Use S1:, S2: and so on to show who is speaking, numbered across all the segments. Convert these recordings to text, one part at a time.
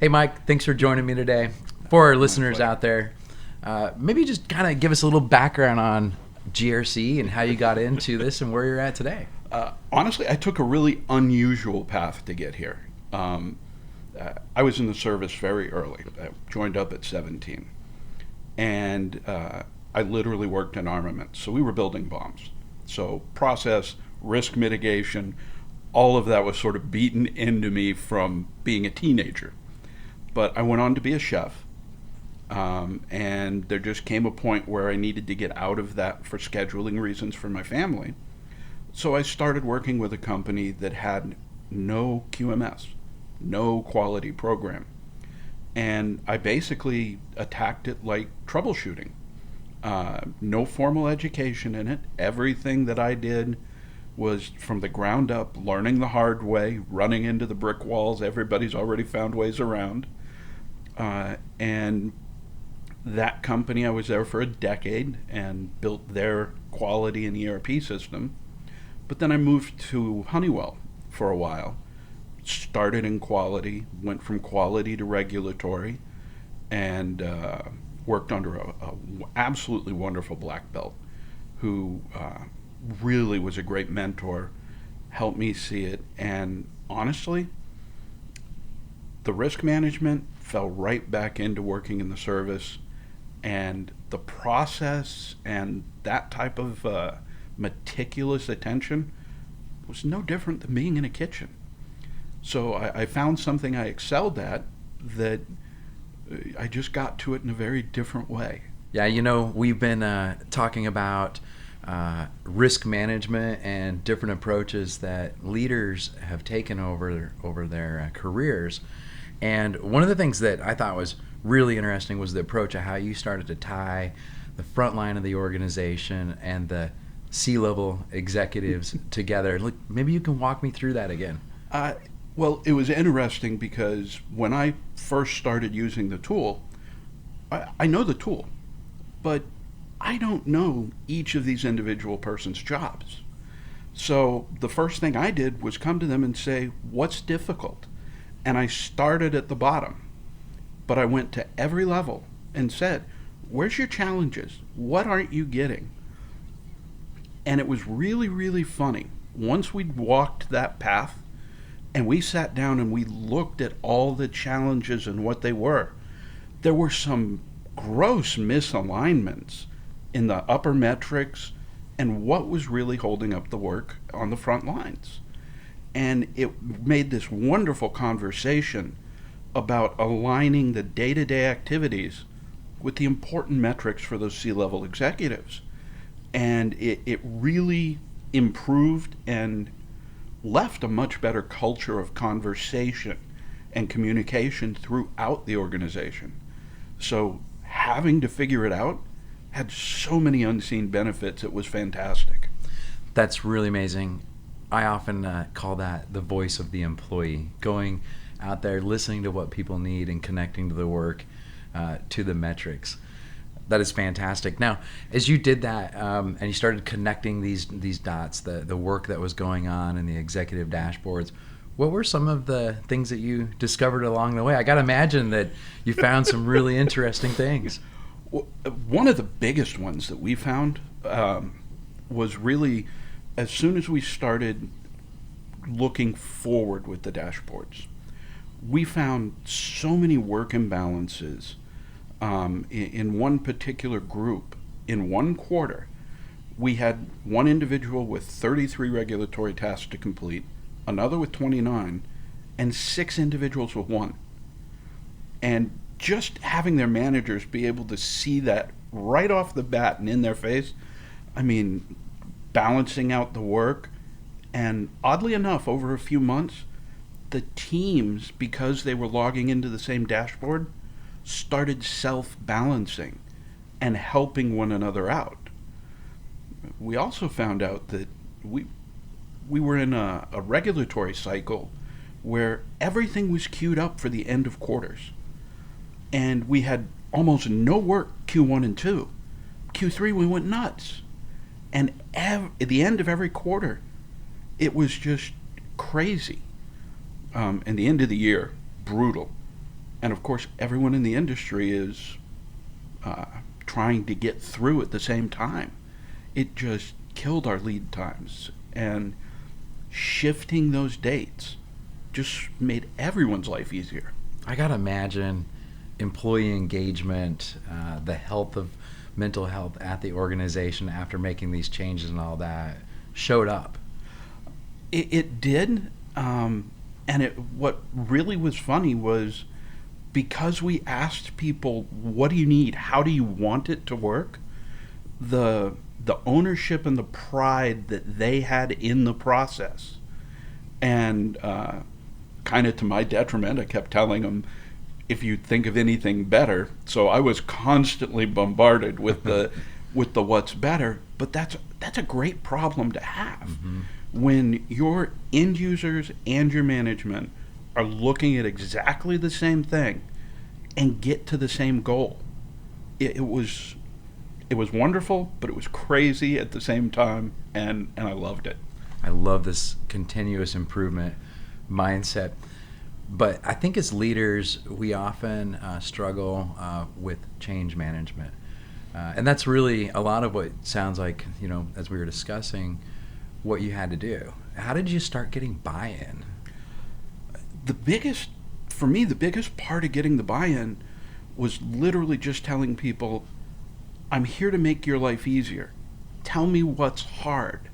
S1: Hey, Mike, thanks for joining me today. For our listeners
S2: pleasure.
S1: out there, maybe just kind of give us a little background on GRC and how you got into this and where you're at today.
S2: Honestly, I took a really unusual path to get here. I was in the service very early. I joined up at 17. And I literally worked in armaments. So we were building bombs. So process, risk mitigation, all of that was sort of beaten into me from being a teenager. But I went on to be a chef. And there just came a point where I needed to get out of that for scheduling reasons for my family. So I started working with a company that had no QMS, no quality program. And I basically attacked it like troubleshooting. No formal education in it. Everything that I did was from the ground up, learning the hard way, running into the brick walls everybody's already found ways around. And that company, I was there for a decade and built their quality and ERP system. But then I moved to Honeywell for a while, started in quality, went from quality to regulatory, and worked under a absolutely wonderful black belt who really was a great mentor, helped me see it. And honestly, the risk management fell right back into working in the service, and the process and that type of meticulous attention was no different than being in a kitchen. So I found something I excelled at that I just got to it in a very different way.
S1: Yeah, we've been talking about risk management and different approaches that leaders have taken over their careers. And one of the things that I thought was really interesting was the approach of how you started to tie the front line of the organization and the C-level executives together. Look, maybe you can walk me through that again.
S2: Well, it was interesting because when I first started using the tool, I know the tool, but I don't know each of these individual person's jobs. So the first thing I did was come to them and say, what's difficult? And I started at the bottom, but I went to every level and said, where's your challenges? What aren't you getting? And it was really, really funny. Once we'd walked that path and we sat down and we looked at all the challenges and what they were, there were some gross misalignments in the upper metrics and what was really holding up the work on the front lines. And it made this wonderful conversation about aligning the day-to-day activities with the important metrics for those C-level executives. And it really improved and left a much better culture of conversation and communication throughout the organization. So having to figure it out had so many unseen benefits. It was fantastic.
S1: That's really amazing. I often call that the voice of the employee, going out there, listening to what people need and connecting to the work, to the metrics. That is fantastic. Now, as you did that and you started connecting these dots, the work that was going on in the executive dashboards, what were some of the things that you discovered along the way? I got to imagine that you found some really interesting things.
S2: One of the biggest ones that we found was really as soon as we started looking forward with the dashboards, we found so many work imbalances in one particular group. In one quarter, we had one individual with 33 regulatory tasks to complete, another with 29, and 6 individuals with 1. And just having their managers be able to see that right off the bat and in their face, I mean, balancing out the work. And oddly enough, over a few months, the teams, because they were logging into the same dashboard, started self-balancing and helping one another out. We also found out that we were in a regulatory cycle where everything was queued up for the end of quarters. And we had almost no work Q1 and 2. Q3, we went nuts. And at the end of every quarter, it was just crazy. And the end of the year, brutal. And of course, everyone in the industry is trying to get through at the same time. It just killed our lead times. And shifting those dates just made everyone's life easier.
S1: I gotta imagine employee engagement, the health of mental health at the organization after making these changes and all that showed up.
S2: It did, and what really was funny was because we asked people, "What do you need? How do you want it to work?" The ownership and the pride that they had in the process, and kind of to my detriment, I kept telling them, "If you think of anything better." So I was constantly bombarded with the what's better. But that's a great problem to have. Mm-hmm. When your end users and your management are looking at exactly the same thing and get to the same goal. It was wonderful, but it was crazy at the same time, and I loved it.
S1: I love this continuous improvement mindset. But I think as leaders, we often struggle with change management. And that's really a lot of what sounds like, as we were discussing, what you had to do. How did you start getting buy-in?
S2: For me, the biggest part of getting the buy-in was literally just telling people, "I'm here to make your life easier. Tell me what's hard.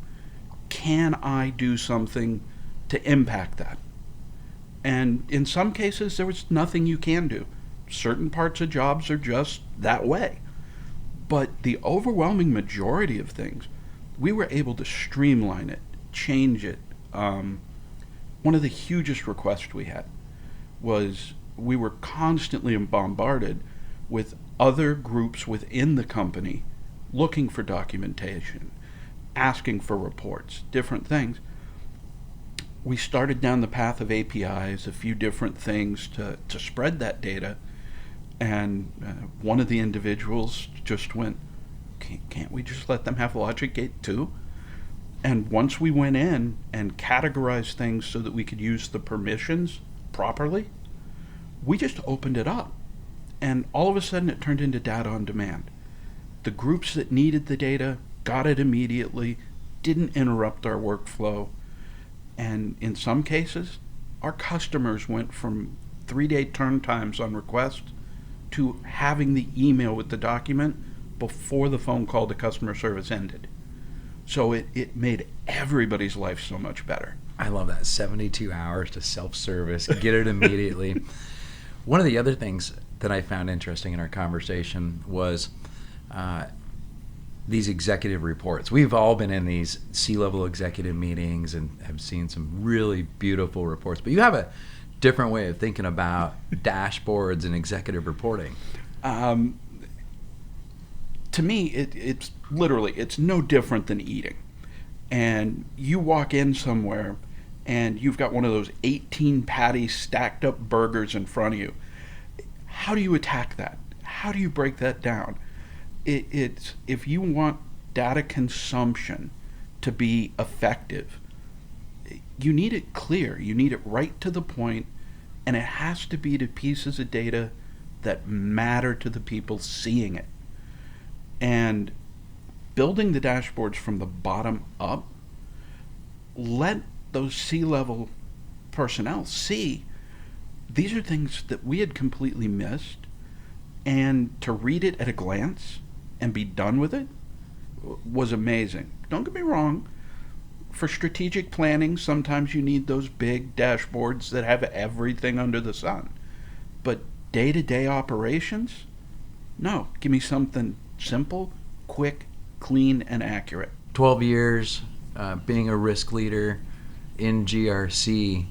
S2: Can I do something to impact that?" And in some cases, there was nothing you can do. Certain parts of jobs are just that way. But the overwhelming majority of things, we were able to streamline it, change it. One of the hugest requests we had was we were constantly bombarded with other groups within the company looking for documentation, asking for reports, different things. We started down the path of APIs, a few different things to spread that data, and one of the individuals just went, can't we just let them have Logic Gate too? And once we went in and categorized things so that we could use the permissions properly, we just opened it up. And all of a sudden it turned into data on demand. The groups that needed the data got it immediately, didn't interrupt our workflow. And in some cases, our customers went from 3-day turn times on request to having the email with the document before the phone call to customer service ended. So it made everybody's life so much better.
S1: I love that. 72 hours to self-service, get it immediately. One of the other things that I found interesting in our conversation was these executive reports. We've all been in these C-level executive meetings and have seen some really beautiful reports, but you have a different way of thinking about dashboards and executive reporting.
S2: To me, it's literally, it's no different than eating. And you walk in somewhere and you've got one of those 18 patty stacked up burgers in front of you. How do you attack that? How do you break that down? It's if you want data consumption to be effective, you need it clear. You need it right to the point, and it has to be to pieces of data that matter to the people seeing it. And building the dashboards from the bottom up, let those C-level personnel see these are things that we had completely missed, and to read it at a glance and be done with it was amazing. Don't get me wrong, for strategic planning, sometimes you need those big dashboards that have everything under the sun. But day-to-day operations, no, give me something simple, quick, clean, and accurate.
S1: 12 years being a risk leader in GRC.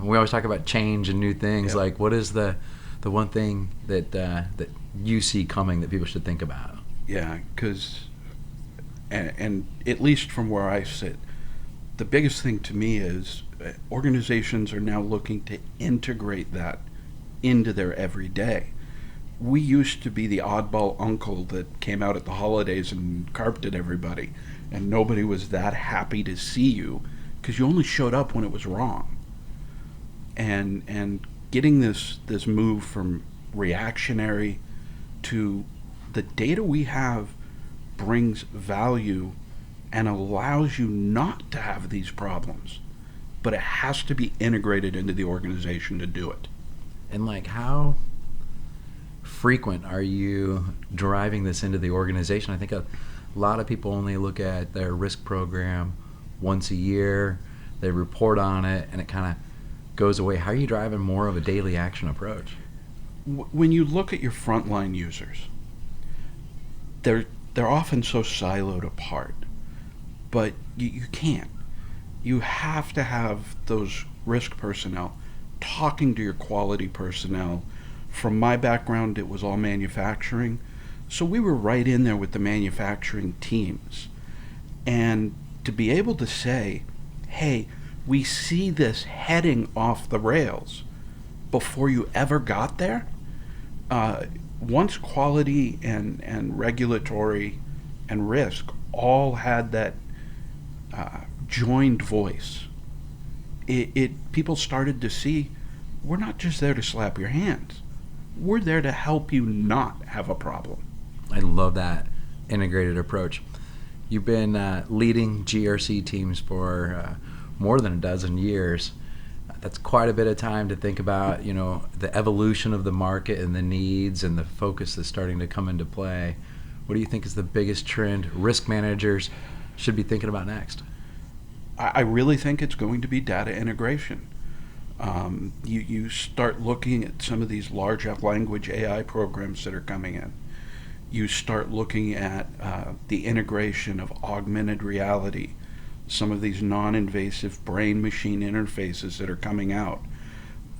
S1: We always talk about change and new things. Yep. Like, what is the one thing that you see coming that people should think about?
S2: Yeah, because, and at least from where I sit, the biggest thing to me is organizations are now looking to integrate that into their everyday. We used to be the oddball uncle that came out at the holidays and carpeted everybody, and nobody was that happy to see you because you only showed up when it was wrong. And getting this move from reactionary to the data we have brings value and allows you not to have these problems, but it has to be integrated into the organization to do it.
S1: And like, how frequent are you driving this into the organization? I think a lot of people only look at their risk program once a year, they report on it, and it kind of goes away. How are you driving more of a daily action approach?
S2: When you look at your frontline users, they're often so siloed apart, but you can't. You have to have those risk personnel talking to your quality personnel. From my background, it was all manufacturing, so we were right in there with the manufacturing teams. And to be able to say, hey, we see this heading off the rails before you ever got there. Once quality and regulatory and risk all had that joined voice, people started to see, we're not just there to slap your hands. We're there to help you not have a problem.
S1: I love that integrated approach. You've been leading GRC teams for more than a dozen years. That's quite a bit of time to think about, the evolution of the market and the needs and the focus that's starting to come into play. What do you think is the biggest trend risk managers should be thinking about next?
S2: I really think it's going to be data integration. You start looking at some of these large language AI programs that are coming in. You start looking at the integration of augmented reality, some of these non-invasive brain-machine interfaces that are coming out.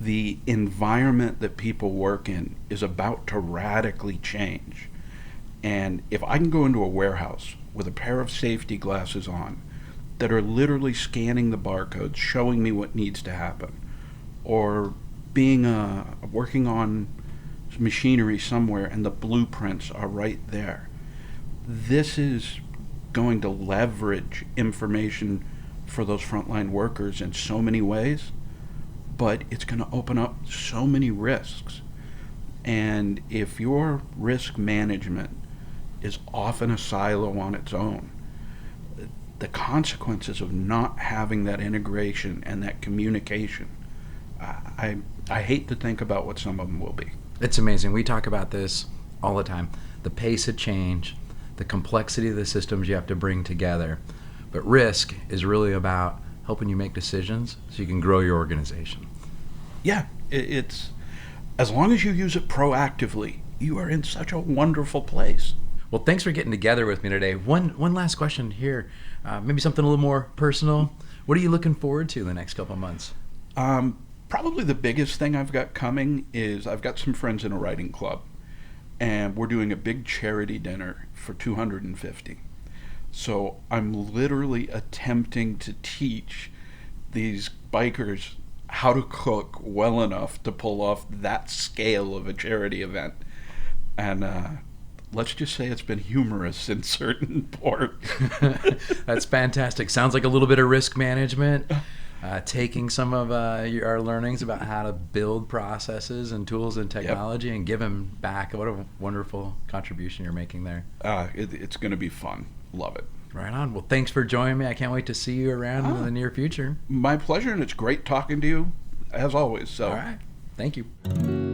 S2: The environment that people work in is about to radically change. And if I can go into a warehouse with a pair of safety glasses on that are literally scanning the barcodes, showing me what needs to happen, or being working on machinery somewhere and the blueprints are right there, this is going to leverage information for those frontline workers in so many ways, but it's going to open up so many risks. And if your risk management is often a silo on its own, the consequences of not having that integration and that communication, I hate to think about what some of them will be.
S1: It's amazing. We talk about this all the time. The pace of change, the complexity of the systems you have to bring together. But risk is really about helping you make decisions so you can grow your organization.
S2: Yeah, it's as long as you use it proactively, you are in such a wonderful place.
S1: Well, thanks for getting together with me today. One last question here, maybe something a little more personal. What are you looking forward to the next couple of months?
S2: Probably the biggest thing I've got coming is I've got some friends in a writing club, and we're doing a big charity dinner for 250. So I'm literally attempting to teach these bikers how to cook well enough to pull off that scale of a charity event. And let's just say it's been humorous in certain parts.
S1: That's fantastic. Sounds like a little bit of risk management. Taking some of our learnings about how to build processes and tools and technology, and give them back. What a wonderful contribution you're making there.
S2: It's going to be fun. Love it.
S1: Right on. Well, thanks for joining me. I can't wait to see you around in the near future.
S2: My pleasure, and it's great talking to you, as always. So.
S1: All right. Thank you.